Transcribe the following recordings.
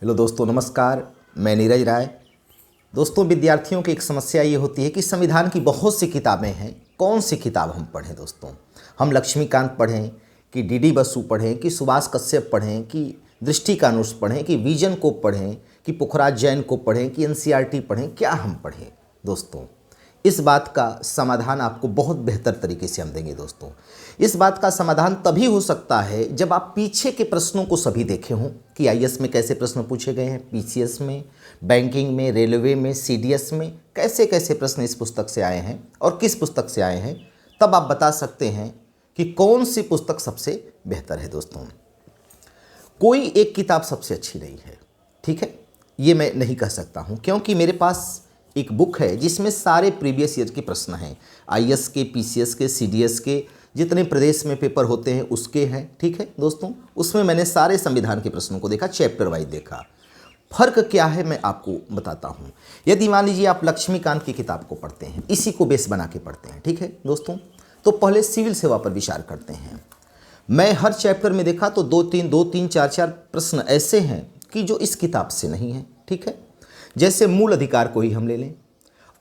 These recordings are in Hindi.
हेलो दोस्तों, नमस्कार। मैं नीरज राय। दोस्तों, विद्यार्थियों की एक समस्या ये होती है कि संविधान की बहुत सी किताबें हैं, कौन सी किताब हम पढ़ें। दोस्तों, हम लक्ष्मीकांत पढ़ें कि डी बसु पढ़ें कि सुभाष कश्यप पढ़ें कि दृष्टि का नोट्स पढ़ें कि विजन को पढ़ें कि पुखराज जैन को पढ़ें कि एनसीईआरटी पढ़ें, क्या हम पढ़ें। दोस्तों, इस बात का समाधान आपको बहुत बेहतर तरीके से हम देंगे। दोस्तों, इस बात का समाधान तभी हो सकता है जब आप पीछे के प्रश्नों को सभी देखे हों कि आईएएस में कैसे प्रश्न पूछे गए हैं, पीसीएस में, बैंकिंग में, रेलवे में, सीडीएस में कैसे कैसे प्रश्न इस पुस्तक से आए हैं और किस पुस्तक से आए हैं। तब आप बता सकते हैं कि कौन सी पुस्तक सबसे बेहतर है। दोस्तों, कोई एक किताब सबसे अच्छी नहीं है, ठीक है, ये मैं नहीं कह सकता हूँ, क्योंकि मेरे पास एक बुक है जिसमें सारे प्रीवियस ईयर के प्रश्न हैं। आईएएस के, पीसीएस के, सीडीएस के, जितने प्रदेश में पेपर होते हैं उसके हैं, ठीक है दोस्तों। उसमें मैंने सारे संविधान के प्रश्नों को देखा, चैप्टर वाइज देखा। फर्क क्या है मैं आपको बताता हूँ। यदि मान लीजिए आप लक्ष्मीकांत की किताब को पढ़ते हैं, इसी को बेस बना के पढ़ते हैं, ठीक है दोस्तों, तो पहले सिविल सेवा पर विचार करते हैं। मैं हर चैप्टर में देखा तो दो तीन चार प्रश्न ऐसे हैं कि जो इस किताब से नहीं है, ठीक है। जैसे मूल अधिकार को ही हम ले लें।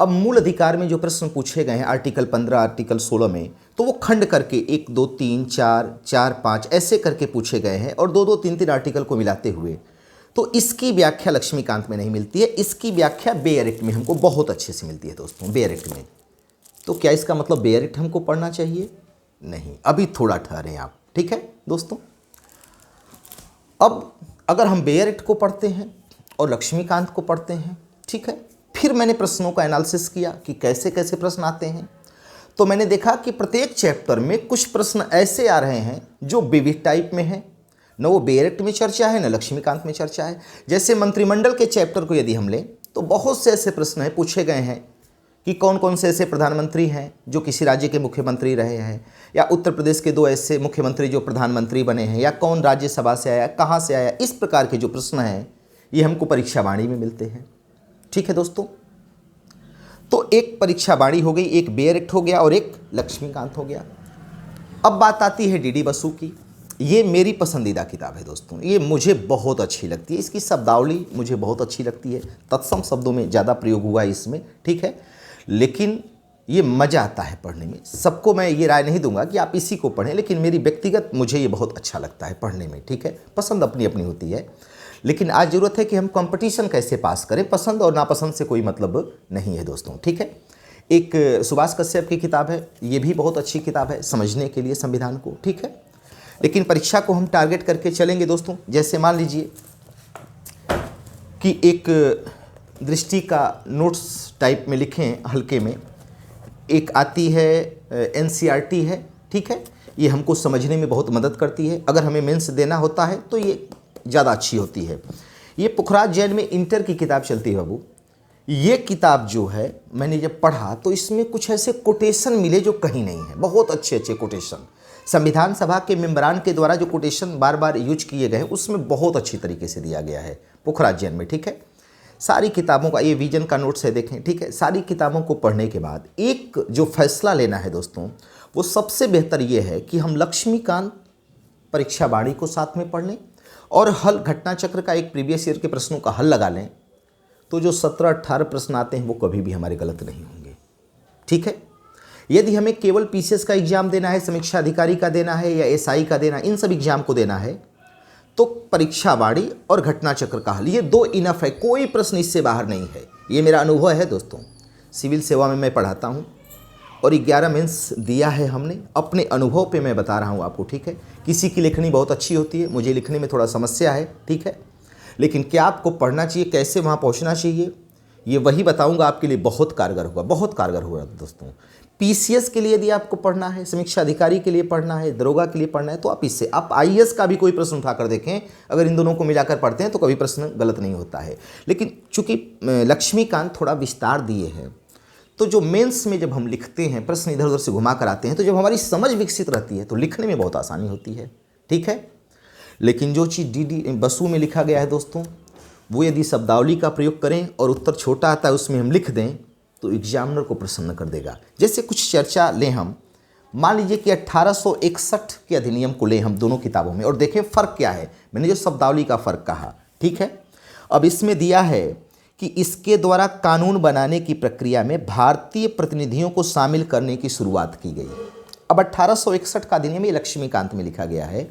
अब मूल अधिकार में जो प्रश्न पूछे गए हैं आर्टिकल 15, आर्टिकल 16 में, तो वो खंड करके 1 2 3 4 4 5 ऐसे करके पूछे गए हैं और 2 2 3 3 आर्टिकल को मिलाते हुए। तो इसकी व्याख्या लक्ष्मीकांत में नहीं मिलती है, इसकी व्याख्या बेयर एक्ट में हमको बहुत अच्छे से मिलती है। दोस्तों, बेयर एक्ट में, तो क्या इसका मतलब बेयर एक्ट हमको पढ़ना चाहिए? नहीं, अभी थोड़ा ठहरें आप, ठीक है दोस्तों। अब अगर हम बेयर एक्ट को पढ़ते हैं और लक्ष्मीकांत को पढ़ते हैं, ठीक है, फिर मैंने प्रश्नों का एनालिसिस किया कि कैसे कैसे प्रश्न आते हैं। तो मैंने देखा कि प्रत्येक चैप्टर में कुछ प्रश्न ऐसे आ रहे हैं जो विविध टाइप में है, न वो बेयर एक्ट में चर्चा है न लक्ष्मीकांत में चर्चा है। जैसे मंत्रिमंडल के चैप्टर को यदि हम लें तो बहुत से ऐसे प्रश्न हैं पूछे गए हैं कि कौन कौन से ऐसे प्रधानमंत्री हैं जो किसी राज्य के मुख्यमंत्री रहे हैं, या उत्तर प्रदेश के 2 ऐसे मुख्यमंत्री जो प्रधानमंत्री बने हैं, या कौन राज्यसभा से आया, कहाँ से आया। इस प्रकार के जो प्रश्न हैं ये हमको परीक्षा वाणी में मिलते हैं, ठीक है दोस्तों। तो एक परीक्षा वाणी हो गई, एक बेयर एक्ट हो गया और एक लक्ष्मीकांत हो गया। अब बात आती है डी बसु की। ये मेरी पसंदीदा किताब है दोस्तों, ये मुझे बहुत अच्छी लगती है, इसकी शब्दावली मुझे बहुत अच्छी लगती है, तत्सम शब्दों में ज़्यादा प्रयोग हुआ है इसमें, ठीक है। लेकिन ये मज़ा आता है पढ़ने में। सबको मैं ये राय नहीं दूंगा कि आप इसी को पढ़ें, लेकिन मेरी व्यक्तिगत मुझे ये बहुत अच्छा लगता है पढ़ने में, ठीक है। पसंद अपनी अपनी होती है, लेकिन आज ज़रूरत है कि हम कंपटीशन कैसे पास करें। पसंद और नापसंद से कोई मतलब नहीं है दोस्तों, ठीक है। एक सुभाष कश्यप की किताब है, ये भी बहुत अच्छी किताब है समझने के लिए संविधान को, ठीक है। लेकिन परीक्षा को हम टारगेट करके चलेंगे दोस्तों। जैसे मान लीजिए कि एक दृष्टि का नोट्स टाइप में लिखें हल्के में, एक आती है एनसीईआरटी है, ठीक है। ये हमको समझने में बहुत मदद करती है। अगर हमें मेंस देना होता है तो ये ज़्यादा अच्छी होती है। ये पुखराज जैन में इंटर की किताब चलती है बाबू। ये किताब जो है मैंने जब पढ़ा तो इसमें कुछ ऐसे कोटेशन मिले जो कहीं नहीं है, बहुत अच्छे अच्छे कोटेशन। संविधान सभा के मेंबरान के द्वारा जो कोटेशन बार बार यूज किए गए उसमें बहुत अच्छी तरीके से दिया गया है पुखराज जैन में, ठीक है। सारी किताबों का ये विजन का नोट्स है, देखें, ठीक है। सारी किताबों को पढ़ने के बाद एक जो फैसला लेना है दोस्तों, वो सबसे बेहतर ये है कि हम लक्ष्मीकांत परीक्षा वाणी को साथ में पढ़ लें और हल घटना चक्र का एक प्रीवियस ईयर के प्रश्नों का हल लगा लें। तो जो 17-18 प्रश्न आते हैं वो कभी भी हमारे गलत नहीं होंगे, ठीक है। यदि हमें केवल पीसीएस का एग्जाम देना है, समीक्षा अधिकारी का देना है या एसआई का देना, इन सब एग्जाम को देना है, तो परीक्षा वाणी और घटना चक्र का हल, ये 2 इनफ है, कोई प्रश्न इससे बाहर नहीं है। ये मेरा अनुभव है दोस्तों। सिविल सेवा में मैं पढ़ाता हूँ और 11 मेंस दिया है हमने, अपने अनुभव पे मैं बता रहा हूँ आपको, ठीक है। किसी की लिखनी बहुत अच्छी होती है, मुझे लिखने में थोड़ा समस्या है, ठीक है। लेकिन क्या आपको पढ़ना चाहिए, कैसे वहाँ पहुँचना चाहिए, ये वही बताऊँगा, आपके लिए बहुत कारगर होगा, बहुत कारगर होगा दोस्तों। पीसीएस के लिए यदि आपको पढ़ना है, समीक्षा अधिकारी के लिए पढ़ना है, दरोगा के लिए पढ़ना है, तो आप इससे, आप आईएएस का भी कोई प्रश्न उठाकर देखें, अगर इन दोनों को मिलाकर पढ़ते हैं तो कभी प्रश्न गलत नहीं होता है। लेकिन चूंकि लक्ष्मीकांत थोड़ा विस्तार दिए हैं, तो जो मेंस में जब हम लिखते हैं प्रश्न इधर उधर से घुमा कर आते हैं, तो जब हमारी समझ विकसित रहती है तो लिखने में बहुत आसानी होती है, ठीक है। लेकिन जो चीज़ डी बसु में लिखा गया है दोस्तों, वो यदि शब्दावली का प्रयोग करें और उत्तर छोटा आता है उसमें हम लिख दें तो एग्जामिनर को प्रसन्न कर देगा। जैसे कुछ चर्चा लें हम, मान लीजिए कि 1861 के अधिनियम को लें हम दोनों किताबों में और देखें फ़र्क क्या है। मैंने जो शब्दावली का फ़र्क कहा, ठीक है। अब इसमें दिया है कि इसके द्वारा कानून बनाने की प्रक्रिया में भारतीय प्रतिनिधियों को शामिल करने की शुरुआत की गई। अब 1861 का अधिनियम ये लक्ष्मीकांत में लिखा गया है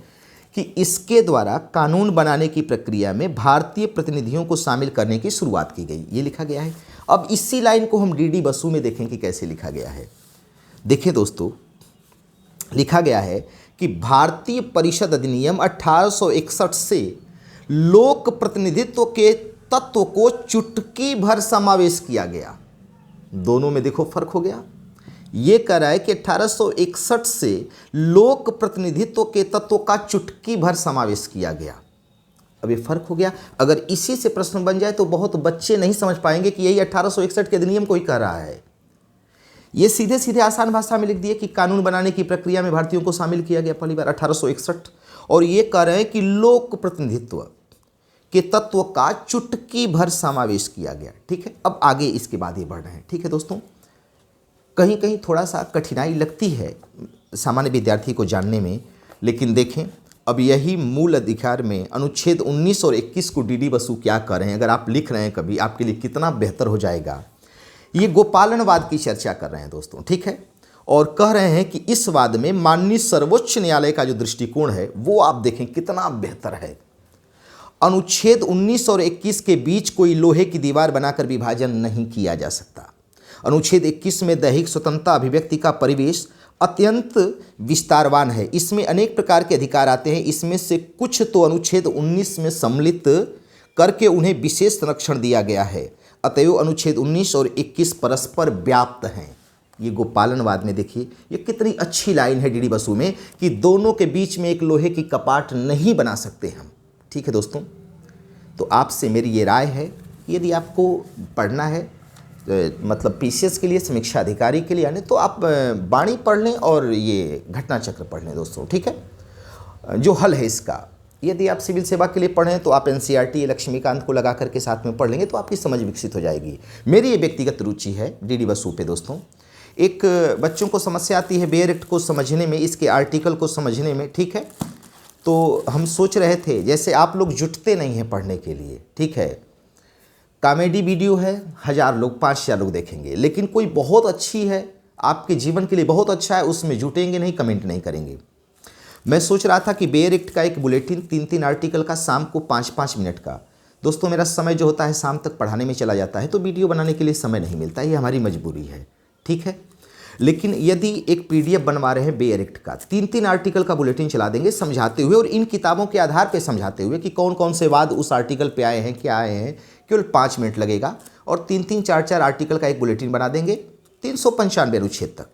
कि इसके द्वारा कानून बनाने की प्रक्रिया में भारतीय प्रतिनिधियों को शामिल करने की शुरुआत की गई, ये लिखा गया है। अब इसी लाइन को हम डीडी बसु में देखें कि कैसे लिखा गया है। देखें दोस्तों, लिखा गया है कि भारतीय परिषद अधिनियम 1861 से लोक प्रतिनिधित्व के तत्व को चुटकी भर समावेश किया गया। दोनों में देखो फर्क हो गया। ये कह रहा है कि 1861 से लोक प्रतिनिधित्व के तत्व का चुटकी भर समावेश किया गया। अब ये फर्क हो गया। अगर इसी से प्रश्न बन जाए तो बहुत बच्चे नहीं समझ पाएंगे कि यही 1861 के अधिनियम को ही कह रहा है। ये सीधे सीधे आसान भाषा में लिख दिए कि कानून बनाने की प्रक्रिया में भारतीयों को शामिल किया गया पहली बार 1861, और ये कह रहे हैं कि लोक प्रतिनिधित्व के तत्व का चुटकी भर समावेश किया गया। ठीक है, अब आगे इसके बाद ये बढ़ रहे हैं। ठीक है दोस्तों, कहीं कहीं थोड़ा सा कठिनाई लगती है सामान्य विद्यार्थी को जानने में, लेकिन देखें अब यही मूल अधिकार में अनुच्छेद 19 और 21 को डीडी बसु क्या कर रहे हैं, अगर आप लिख रहे हैं कभी, आपके लिए कितना बेहतर हो जाएगा। ये गोपालनवाद की चर्चा कर रहे हैं दोस्तों। ठीक है, और कह रहे हैं कि इस वाद में माननीय सर्वोच्च न्यायालय का जो दृष्टिकोण है वो आप देखें कितना बेहतर है। अनुच्छेद 19 और 21 के बीच कोई लोहे की दीवार बनाकर विभाजन नहीं किया जा सकता। अनुच्छेद 21 में दैहिक स्वतंत्रता अभिव्यक्ति का परिवेश अत्यंत विस्तारवान है। इसमें अनेक प्रकार के अधिकार आते हैं। इसमें से कुछ तो अनुच्छेद 19 में सम्मिलित करके उन्हें विशेष संरक्षण दिया गया है। अतएव अनुच्छेद 19 और 21 परस्पर व्याप्त हैं। ये गोपालनवाद में देखिए ये कितनी अच्छी लाइन है डीडी बसु में कि दोनों के बीच में एक लोहे की कपाट नहीं बना सकते हम। ठीक है दोस्तों, तो आपसे मेरी ये राय है, यदि आपको पढ़ना है मतलब पीसीएस के लिए, समीक्षा अधिकारी के लिए यानी, तो आप वाणी पढ़ लें और ये घटना चक्र पढ़ लें दोस्तों। ठीक है, जो हल है इसका, यदि आप सिविल सेवा के लिए पढ़ें तो आप एनसीईआरटी लक्ष्मीकांत को लगा करके साथ में पढ़ लेंगे तो आपकी समझ विकसित हो जाएगी। मेरी ये व्यक्तिगत रुचि है डीडी बसु पे दोस्तों। एक बच्चों को समस्या आती है बेयर एक्ट को समझने में, इसके आर्टिकल को समझने में। ठीक है, तो हम सोच रहे थे जैसे आप लोग जुटते नहीं हैं पढ़ने के लिए। ठीक है, कॉमेडी वीडियो है, 1000 लोग 5000 लोग देखेंगे, लेकिन कोई बहुत अच्छी है आपके जीवन के लिए बहुत अच्छा है, उसमें जुटेंगे नहीं, कमेंट नहीं करेंगे। मैं सोच रहा था कि बेयर एक्ट का एक बुलेटिन 3-3 आर्टिकल का शाम को 5-5 मिनट का। दोस्तों मेरा समय जो होता है शाम तक पढ़ाने में चला जाता है, तो वीडियो बनाने के लिए समय नहीं मिलता, ये हमारी मजबूरी है। ठीक है, लेकिन यदि एक पीडीएफ बनवा रहे हैं बेयर एक्ट का, 3-3 आर्टिकल का बुलेटिन चला देंगे समझाते हुए, और इन किताबों के आधार पर समझाते हुए कि कौन कौन से वाद उस आर्टिकल पे आए हैं, क्या आए हैं, केवल 5 मिनट लगेगा, और 3-3 4-4 आर्टिकल का एक बुलेटिन बना देंगे 395 अनुच्छेद तक,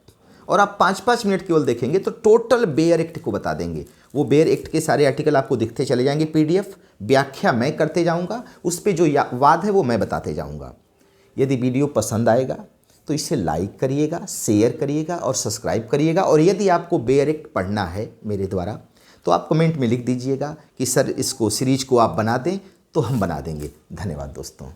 और आप 5-5 मिनट केवल देखेंगे तो टोटल बेयर एक्ट को बता देंगे। वो बेयर एक्ट के सारे आर्टिकल आपको दिखते चले जाएंगे, पीडीएफ व्याख्या मैं करते जाऊंगा, उस पर जो वाद है वो मैं बताते जाऊंगा। यदि वीडियो पसंद आएगा तो इसे लाइक करिएगा, शेयर करिएगा और सब्सक्राइब करिएगा। और यदि आपको बेयर एक्ट पढ़ना है मेरे द्वारा तो आप कमेंट में लिख दीजिएगा कि सर इसको सीरीज को आप बना दें, तो हम बना देंगे। धन्यवाद दोस्तों।